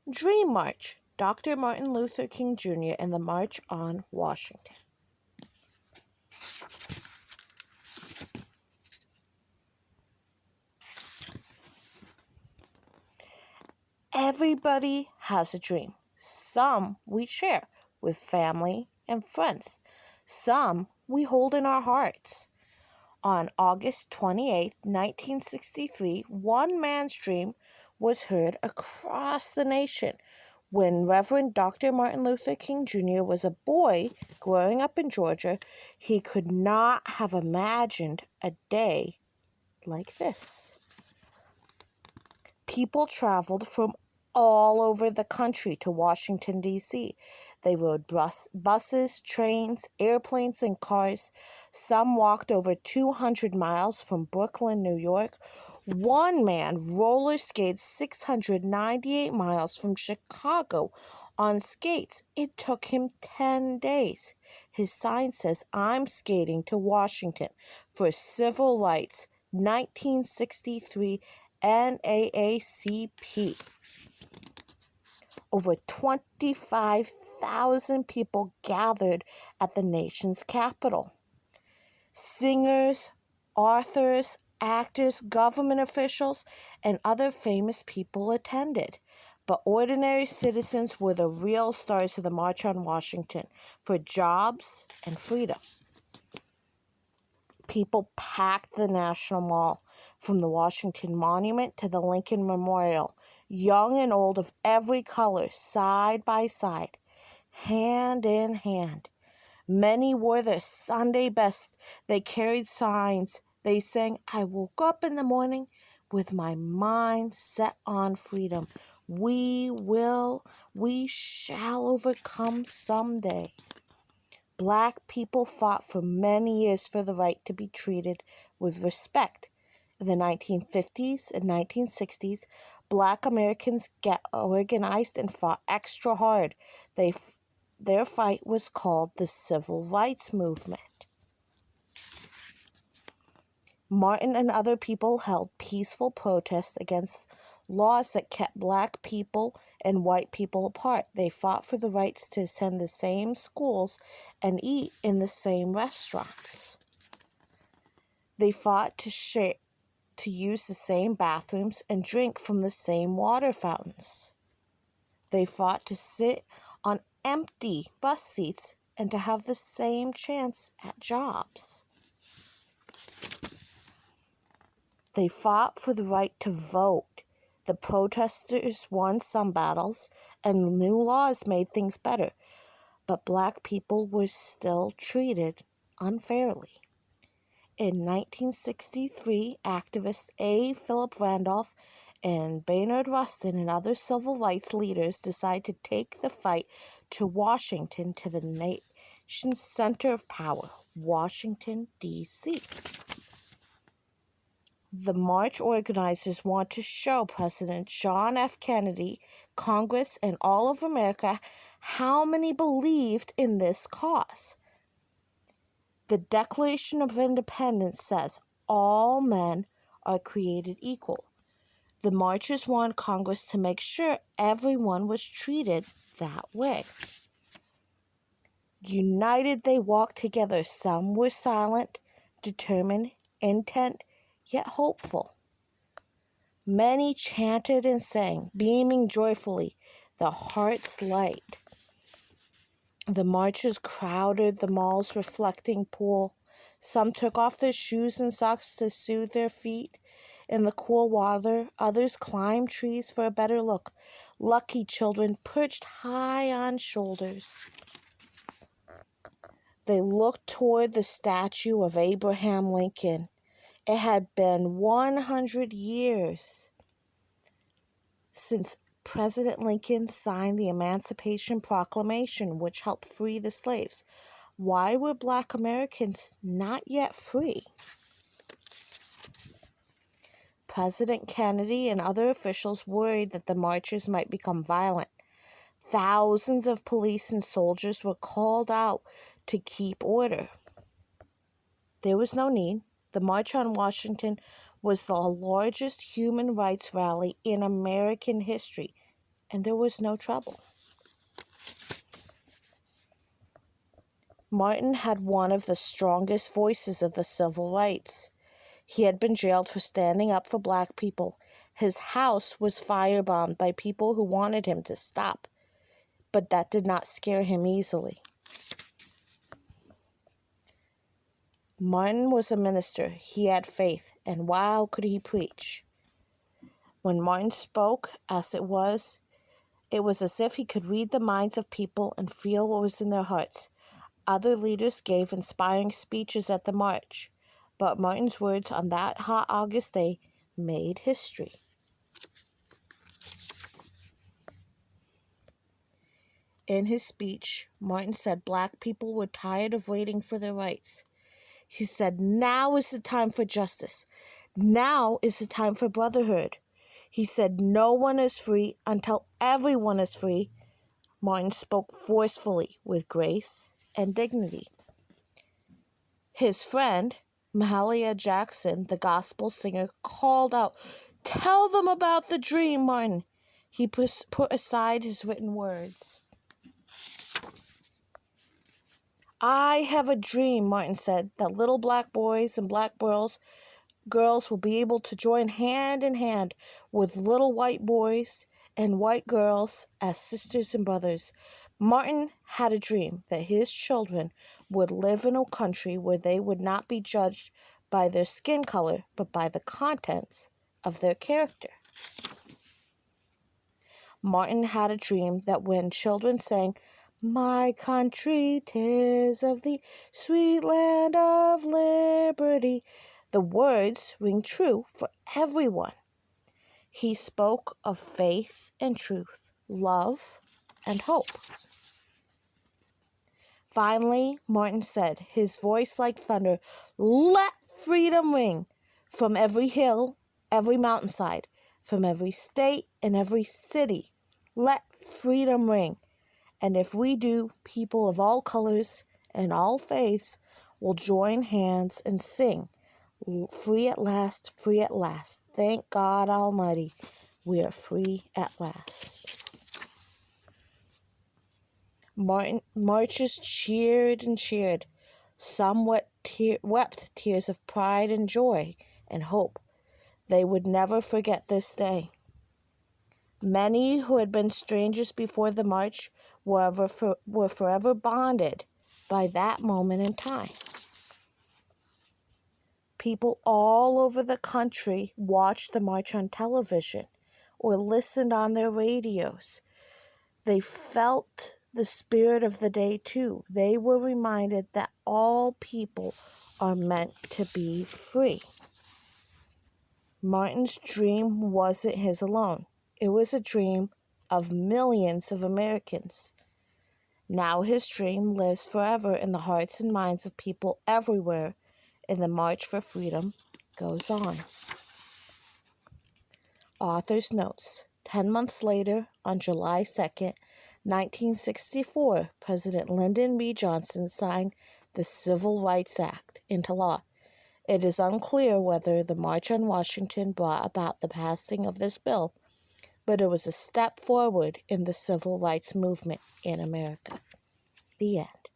Dream March, Dr. Martin Luther King Jr. and the March on Washington. Everybody has a dream. Some we share with family and friends. Some we hold in our hearts. On August 28, 1963, one man's dream was heard across the nation. When Reverend Dr. Martin Luther King Jr. was a boy growing up in Georgia, he could not have imagined a day like this. People traveled from all over the country to Washington, D.C. They rode buses, trains, airplanes, and cars. Some walked over 200 miles from Brooklyn, New York. One man roller skated 698 miles from Chicago on skates. It took him 10 days. His sign says, "I'm skating to Washington for civil rights, 1963 NAACP." Over 25,000 people gathered at the nation's capital. Singers, authors, actors, government officials, and other famous people attended. But ordinary citizens were the real stars of the March on Washington for jobs and freedom. People packed the National Mall, from the Washington Monument to the Lincoln Memorial, young and old of every color, side by side, hand in hand. Many wore their Sunday best. They carried signs. They sang, "I woke up in the morning with my mind set on freedom. We shall overcome someday." Black people fought for many years for the right to be treated with respect. In the 1950s and 1960s, Black Americans got organized and fought extra hard. Their fight was called the Civil Rights Movement. Martin and other people held peaceful protests against laws that kept Black people and white people apart. They fought for the rights to attend the same schools and eat in the same restaurants. They fought to use the same bathrooms and drink from the same water fountains. They fought to sit on empty bus seats and to have the same chance at jobs. They fought for the right to vote. The protesters won some battles, and new laws made things better, but Black people were still treated unfairly. In 1963, activists A. Philip Randolph and Bayard Rustin and other civil rights leaders decided to take the fight to Washington, to the nation's center of power, Washington, D.C. The march organizers want to show President John F. Kennedy, Congress, and all of America how many believed in this cause. The Declaration of Independence says all men are created equal. The marchers want Congress to make sure everyone was treated that way. United, they walked together. Some were silent, determined, intent, yet hopeful. Many chanted and sang, beaming joyfully, their hearts light. The marchers crowded the mall's reflecting pool. Some took off their shoes and socks to soothe their feet in the cool water. Others climbed trees for a better look. Lucky children perched high on shoulders. They looked toward the statue of Abraham Lincoln. It had been 100 years since President Lincoln signed the Emancipation Proclamation, which helped free the slaves. Why were Black Americans not yet free? President Kennedy and other officials worried that the marchers might become violent. Thousands of police and soldiers were called out to keep order. There was no need. The March on Washington was the largest human rights rally in American history. and there was no trouble. Martin had one of the strongest voices of the civil rights. He had been jailed for standing up for black people. His house was firebombed by people who wanted him to stop, but that did not scare him easily. Martin was a minister. He had faith, and wow, could he preach. When Martin spoke, it was as if he could read the minds of people and feel what was in their hearts. Other leaders gave inspiring speeches at the march, but Martin's words on that hot August day made history. In his speech, Martin said black people were tired of waiting for their rights. He said, now is the time for justice. Now is the time for brotherhood. He said, no one is free until everyone is free. Martin spoke forcefully with grace and dignity. His friend, Mahalia Jackson, the gospel singer, called out, tell them about the dream, Martin. He put aside his written words. I have a dream, Martin said, that little black boys and black girls will be able to join hand in hand with little white boys and white girls as sisters and brothers. Martin had a dream that his children would live in a country where they would not be judged by their skin color, but by the contents of their character. Martin had a dream that when children sang, my country, 'tis of thee, sweet land of liberty, the words ring true for everyone. He spoke of faith and truth, love and hope. Finally, Martin said, his voice like thunder, let freedom ring from every hill, every mountainside, from every state and every city. Let freedom ring. And if we do, people of all colors and all faiths will join hands and sing, free at last, free at last. Thank God Almighty, we are free at last. Marchers cheered and cheered. Some wept tears of pride and joy and hope. They would never forget this day. Many who had been strangers before the march were forever bonded by that moment in time. People all over the country watched the march on television or listened on their radios. They felt the spirit of the day too. They were reminded that all people are meant to be free. Martin's dream wasn't his alone. It was a dream of millions of Americans. Now his dream lives forever in the hearts and minds of people everywhere, and the march for freedom goes on. Author's notes. 10 months later, on July 2nd, 1964, President Lyndon B. Johnson signed the Civil Rights Act into law. It is unclear whether the March on Washington brought about the passing of this bill, but it was a step forward in the civil rights movement in America. The end.